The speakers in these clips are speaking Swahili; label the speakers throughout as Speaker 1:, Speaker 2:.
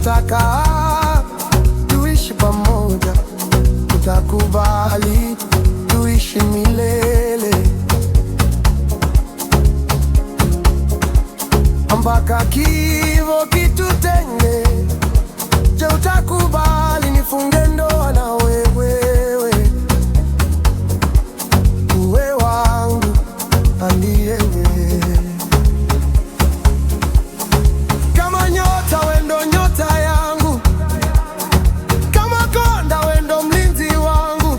Speaker 1: nataka tuishi pamoja, utakubali tuishi milele mpaka kifo kitutenge. Je, utakubali nifunge ndoa na wewe, uwe wangu aliye kama nyota, wendo nyota yangu, kama konda wendo mlinzi wangu,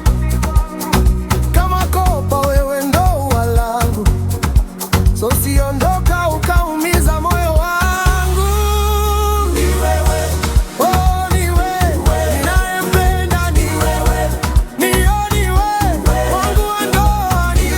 Speaker 1: kama kopa wewe ndo ua langu, so siondoka ukaumiza moyo wangu. Ni wewe, oh ni wewe, ninayempenda ni wewe, ni wewe, wangu wa ndoa ni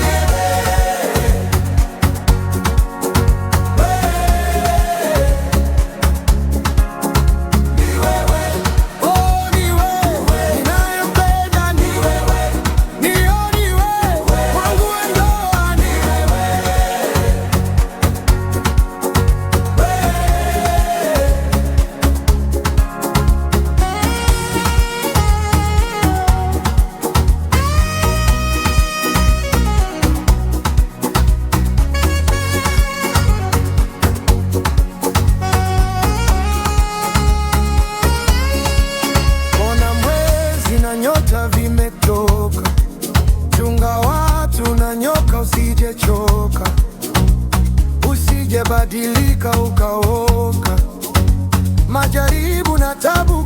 Speaker 1: nyota vimetoka, chunga watu na nyoka, usije choka, usije badilika ukaoka, majaribu na tabu